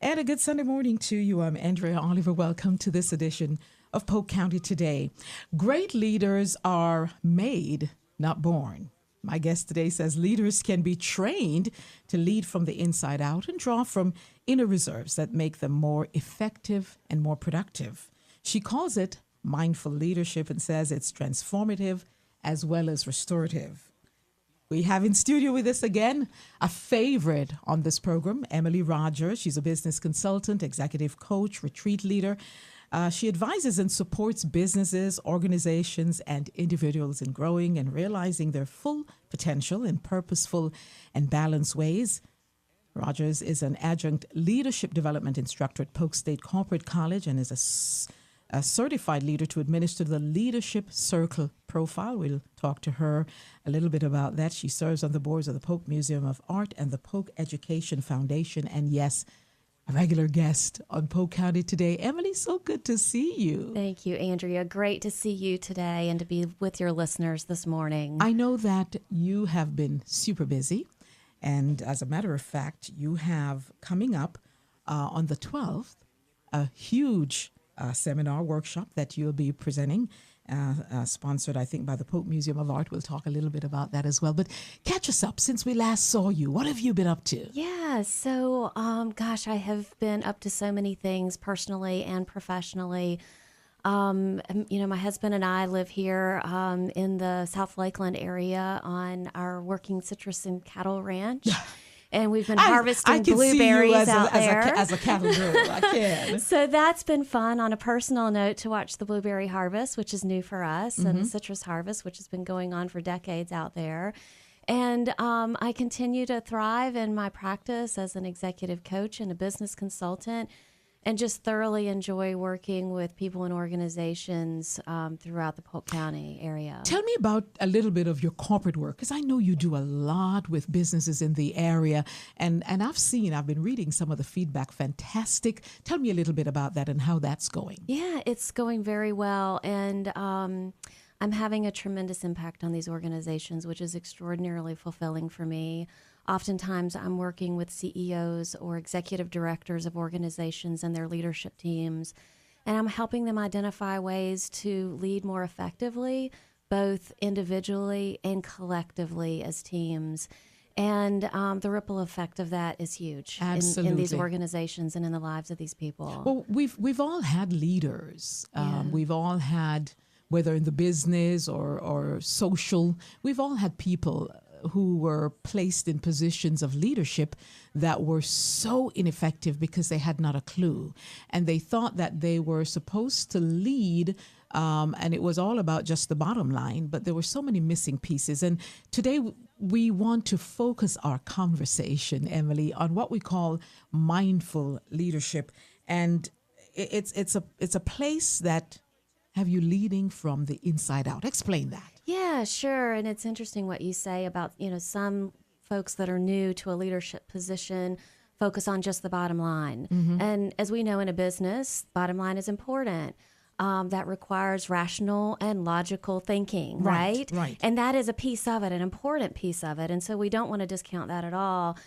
And a good Sunday morning to you. I'm Andrea Oliver. Welcome to this edition of Polk County Today. Great leaders are made, not born. My guest today says leaders can be trained to lead from the inside out and draw from inner reserves that make them more effective and more productive. She calls it mindful leadership and says it's transformative as well as restorative. We have in studio with us again a favorite on this program, Emily Rogers. She's a business consultant, executive coach, retreat leader. She advises and supports businesses, organizations, and individuals in growing and realizing their full potential in purposeful and balanced ways. Rogers is an adjunct leadership development instructor at Polk State Corporate College and is a certified leader to administer the Leadership Circle profile. We'll talk to her a little bit about that. She serves on the boards of the Polk Museum of Art and the Polk Education Foundation. And yes, a regular guest on Polk County Today. Emily, so good to see you. Thank you, Andrea. Great to see you today and to be with your listeners this morning. I know that you have been super busy. And as a matter of fact, you have coming up on the 12th a huge seminar workshop that you'll be presenting, sponsored, I think, by the Polk Museum of Art. We'll talk a little bit about that as well. But catch us up since we last saw you. What have you been up to? Yeah, so, I have been up to so many things personally and professionally. My husband and I live here in the South Lakeland area on our working citrus and cattle ranch. And we've been harvesting blueberries out there. As a cattle girl, I can. So that's been fun on a personal note to watch the blueberry harvest, which is new for us, and the citrus harvest, which has been going on for decades out there. And I continue to thrive in my practice as an executive coach and a business consultant, and just thoroughly enjoy working with people and organizations throughout the Polk County area. Tell me about a little bit of your corporate work, because I know you do a lot with businesses in the area. And I've been reading some of the feedback. Fantastic. Tell me a little bit about that and how that's going. Yeah, it's going very well. And I'm having a tremendous impact on these organizations, which is extraordinarily fulfilling for me. Oftentimes, I'm working with CEOs or executive directors of organizations and their leadership teams, and I'm helping them identify ways to lead more effectively, both individually and collectively as teams. And the ripple effect of that is huge in these organizations and in the lives of these people. Well, we've all had leaders. We've all had, whether in the business or social, we've all had people who were placed in positions of leadership that were so ineffective because they had not a clue. And they thought that they were supposed to lead, and it was all about just the bottom line, but there were so many missing pieces. And today we want to focus our conversation, Emily, on what we call mindful leadership. And it's a place that have you leading from the inside out. Explain that. Yeah, sure. And it's interesting what you say about, some folks that are new to a leadership position focus on just the bottom line. And as we know in a business, bottom line is important. That requires rational and logical thinking, right? Right. And that is a piece of it, an important piece of it. And so we don't want to discount that at all.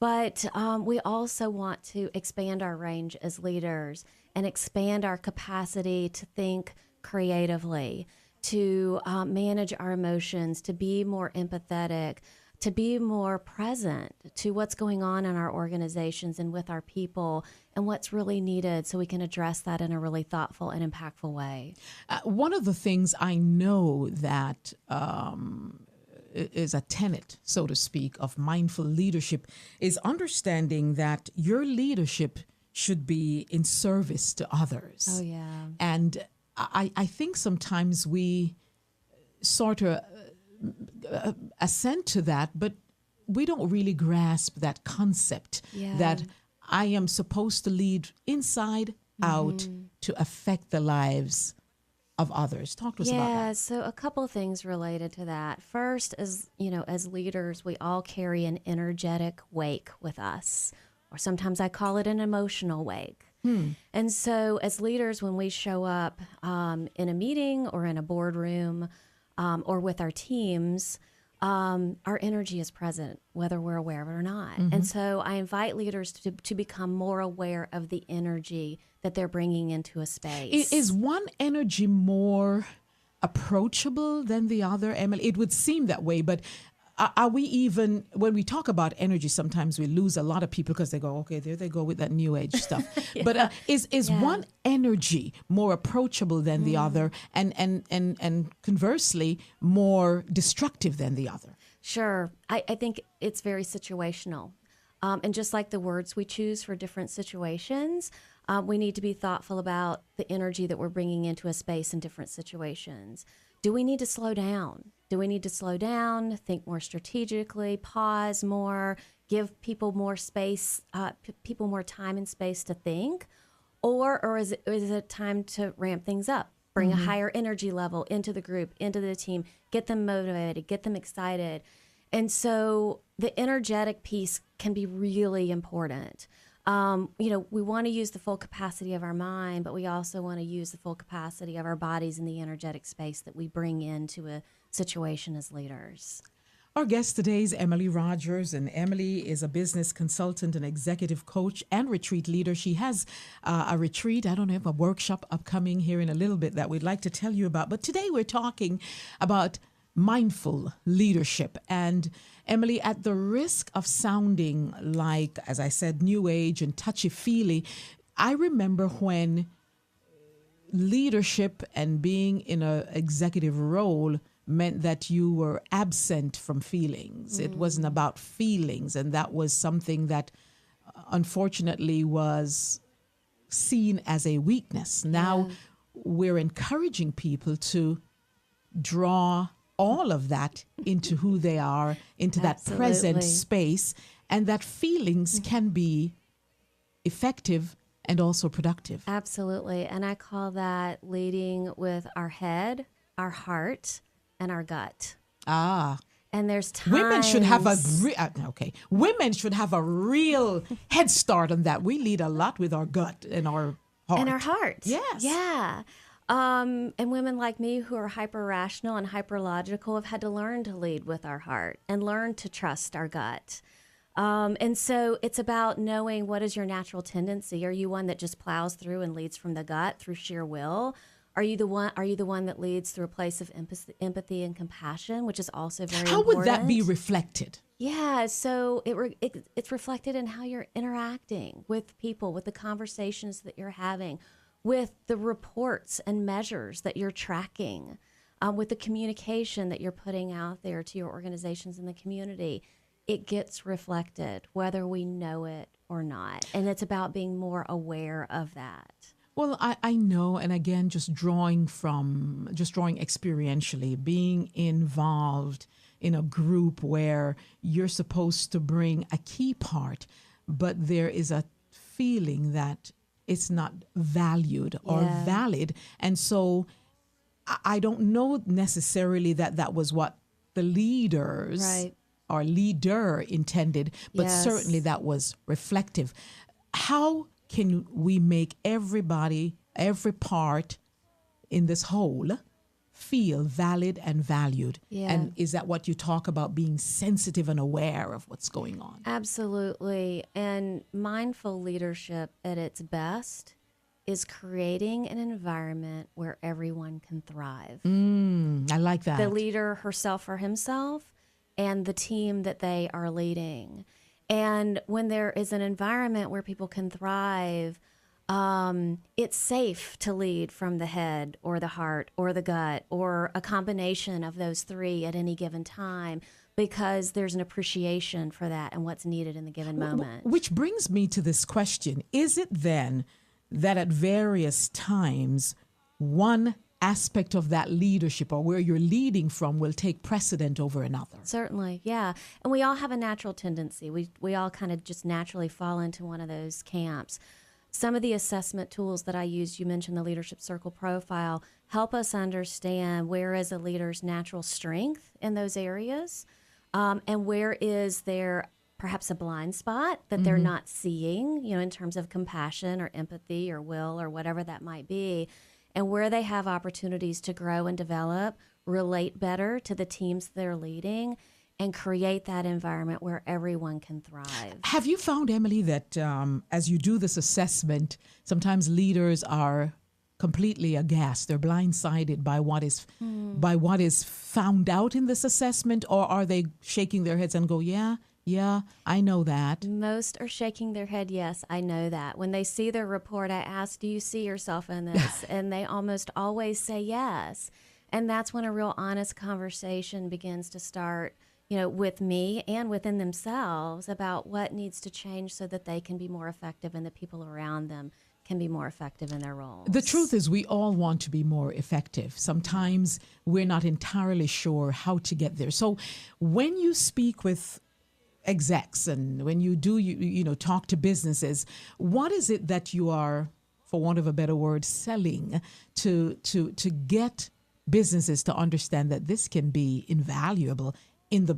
But we also want to expand our range as leaders and expand our capacity to think creatively, to manage our emotions, to be more empathetic, to be more present to what's going on in our organizations and with our people and what's really needed so we can address that in a really thoughtful and impactful way. One of the things I know that is a tenet, so to speak, of mindful leadership is understanding that your leadership should be in service to others. Oh, yeah. And I think sometimes we sort of assent to that, but we don't really grasp that concept that I am supposed to lead inside out to affect the lives of others. Talk to us about that. Yeah, so a couple of things related to that. First, as leaders, we all carry an energetic wake with us, or sometimes I call it an emotional wake. And so as leaders, when we show up in a meeting or in a boardroom or with our teams, our energy is present, whether we're aware of it or not. And so I invite leaders to become more aware of the energy that they're bringing into a space. Is one energy more approachable than the other, Emily? It would seem that way, but are we even, when we talk about energy, sometimes we lose a lot of people because they go, okay, there they go with that new age stuff. But is one energy more approachable than the other, and conversely more destructive than the other? Sure. I think it's very situational. And just like the words we choose for different situations, we need to be thoughtful about the energy that we're bringing into a space in different situations. Do we need to slow down? Do we need to slow down, think more strategically, pause more, give people more space, people more time and space to think? Or is it time to ramp things up, bring a higher energy level into the group, into the team, get them motivated, get them excited? And so the energetic piece can be really important. We want to use the full capacity of our mind, but we also want to use the full capacity of our bodies in the energetic space that we bring into a situation as leaders. Our guest today is Emily Rogers, and Emily is a business consultant and executive coach and retreat leader. She has a retreat, I don't know, a workshop upcoming here in a little bit that we'd like to tell you about. But today we're talking about mindful leadership. And Emily, at the risk of sounding like, as I said, new age and touchy-feely, I remember when leadership and being in an executive role meant that you were absent from feelings. It wasn't about feelings. And that was something that unfortunately was seen as a weakness. Now we're encouraging people to draw all of that into who they are, into that present space, and that feelings can be effective and also productive. Absolutely. And I call that leading with our head, our heart, and our gut. And there's times women should have women should have a real head start on that. We lead a lot with our gut and our heart. And our heart. Yes. Yeah. And women like me who are hyper rational and hyper logical have had to learn to lead with our heart and learn to trust our gut. And so it's about knowing what is your natural tendency. Are you one that just plows through and leads from the gut through sheer will? Are you the one that leads through a place of empathy and compassion, which is also very important? How would that be reflected? Yeah, so it's reflected in how you're interacting with people, with the conversations that you're having, with the reports and measures that you're tracking, with the communication that you're putting out there to your organizations in the community. It gets reflected whether we know it or not. And it's about being more aware of that. Well, I know, and again, just drawing experientially, being involved in a group where you're supposed to bring a key part, but there is a feeling that it's not valued or valid. And so I don't know necessarily that was what the leaders or leader intended, but certainly that was reflective. How can we make everybody, every part in this whole feel valid and valued? And is that what you talk about, being sensitive and aware of what's going on? Absolutely. And mindful leadership at its best is creating an environment where everyone can thrive. I like that. The leader herself or himself and the team that they are leading. And when there is an environment where people can thrive, it's safe to lead from the head or the heart or the gut or a combination of those three at any given time, because there's an appreciation for that and what's needed in the given moment. Which brings me to this question. Is it then that at various times, one aspect of that leadership or where you're leading from will take precedent over another? Certainly, yeah. And we all have a natural tendency. We all kind of just naturally fall into one of those camps. Some of the assessment tools that I use, you mentioned the Leadership Circle profile, help us understand where is a leader's natural strength in those areas, and where is there perhaps a blind spot that they're not seeing, in terms of compassion or empathy or will or whatever that might be, and where they have opportunities to grow and develop relate better to the teams they're leading, and create that environment where everyone can thrive. Have you found, Emily, that as you do this assessment, sometimes leaders are completely aghast, they're blindsided by what is found out in this assessment, or are they shaking their heads and go, yeah, I know that? Most are shaking their head, yes, I know that. When they see their report, I ask, do you see yourself in this? And they almost always say yes. And that's when a real honest conversation begins to start, with me and within themselves about what needs to change so that they can be more effective and the people around them can be more effective in their roles. The truth is, we all want to be more effective. Sometimes we're not entirely sure how to get there. So when you speak with execs and when you do, talk to businesses, what is it that you are, for want of a better word, selling to get businesses to understand that this can be invaluable in the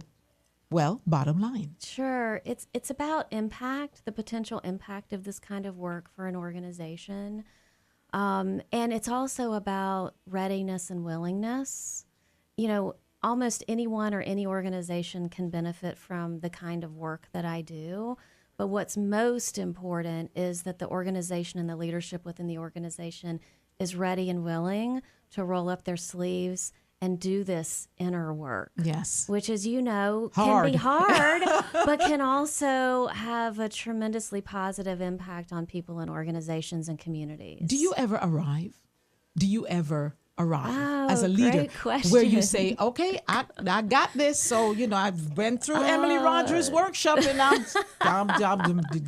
bottom line? Sure. It's about impact, the potential impact of this kind of work for an organization. And it's also about readiness and willingness. Almost anyone or any organization can benefit from the kind of work that I do. But what's most important is that the organization and the leadership within the organization is ready and willing to roll up their sleeves and do this inner work. Yes. Which, as you know, hard. can be hard, but can also have a tremendously positive impact on people and organizations and communities. Do you ever arrive? Oh, as a leader, great question. where you say, okay, I got this. So, I've been through Emily Rogers' workshop and I'm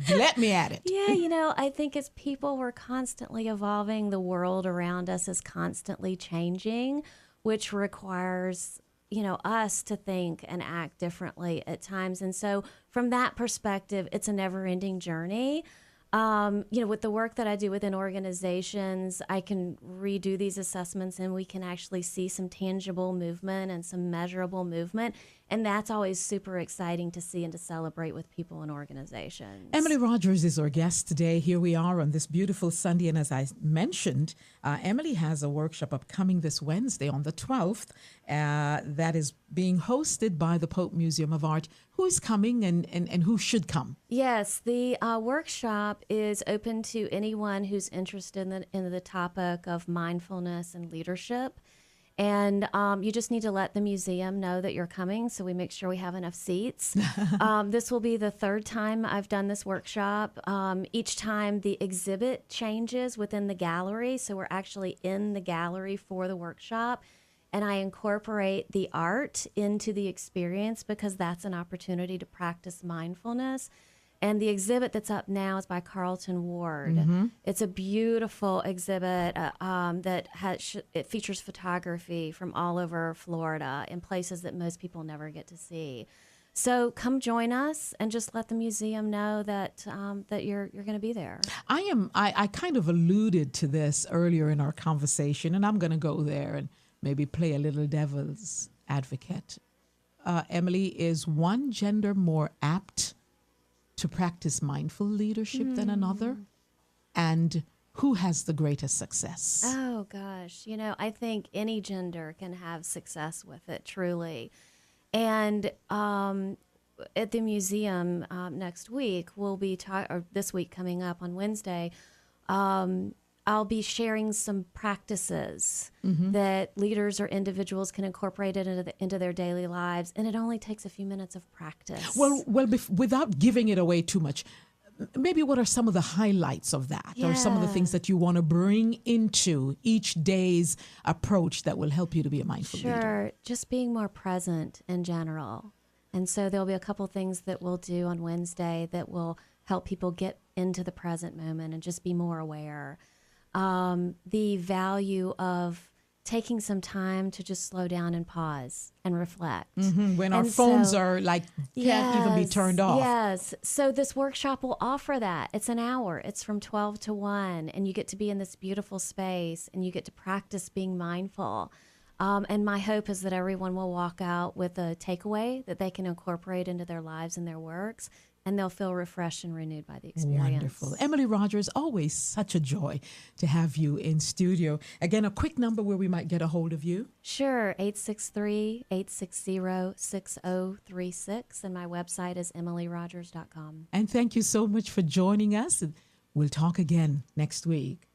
let me at it. Yeah, I think as people, we're constantly evolving. The world around us is constantly changing, which requires, us to think and act differently at times. And so from that perspective, it's a never-ending journey. With the work that I do within organizations, I can redo these assessments and we can actually see some tangible movement and some measurable movement. And that's always super exciting to see and to celebrate with people and organizations. Emily Rogers is our guest today. Here we are on this beautiful Sunday. And as I mentioned, Emily has a workshop upcoming this Wednesday on the 12th that is being hosted by the Pope Museum of Art. Who is coming and who should come? Yes, the workshop is open to anyone who's interested in the topic of mindfulness and leadership. And you just need to let the museum know that you're coming so we make sure we have enough seats. This will be the third time I've done this workshop. Each time the exhibit changes within the gallery, so we're actually in the gallery for the workshop. And I incorporate the art into the experience because that's an opportunity to practice mindfulness. And the exhibit that's up now is by Carlton Ward. Mm-hmm. It's a beautiful exhibit it features photography from all over Florida in places that most people never get to see. So come join us and just let the museum know that you're going to be there. I kind of alluded to this earlier in our conversation, and I'm going to go there and maybe play a little devil's advocate. Emily, is one gender more apt to practice mindful leadership than another? And who has the greatest success? Oh, gosh. I think any gender can have success with it, truly. And at the museum next week, we'll be or this week coming up on Wednesday, I'll be sharing some practices that leaders or individuals can incorporate into their daily lives, and it only takes a few minutes of practice. Well, without giving it away too much, maybe what are some of the highlights of that, or some of the things that you want to bring into each day's approach that will help you to be a mindful leader? Sure, just being more present in general. And so there'll be a couple things that we'll do on Wednesday that will help people get into the present moment and just be more aware. The value of taking some time to just slow down and pause and reflect. When our phones are can't even be turned off. Yes. So this workshop will offer that. It's an hour. It's from 12 to 1, and you get to be in this beautiful space, and you get to practice being mindful. And my hope is that everyone will walk out with a takeaway that they can incorporate into their lives and their works, and they'll feel refreshed and renewed by the experience. Wonderful. Emily Rogers, always such a joy to have you in studio. Again, a quick number where we might get a hold of you. Sure, 863-860-6036, and my website is emilyrogers.com. And thank you so much for joining us. We'll talk again next week.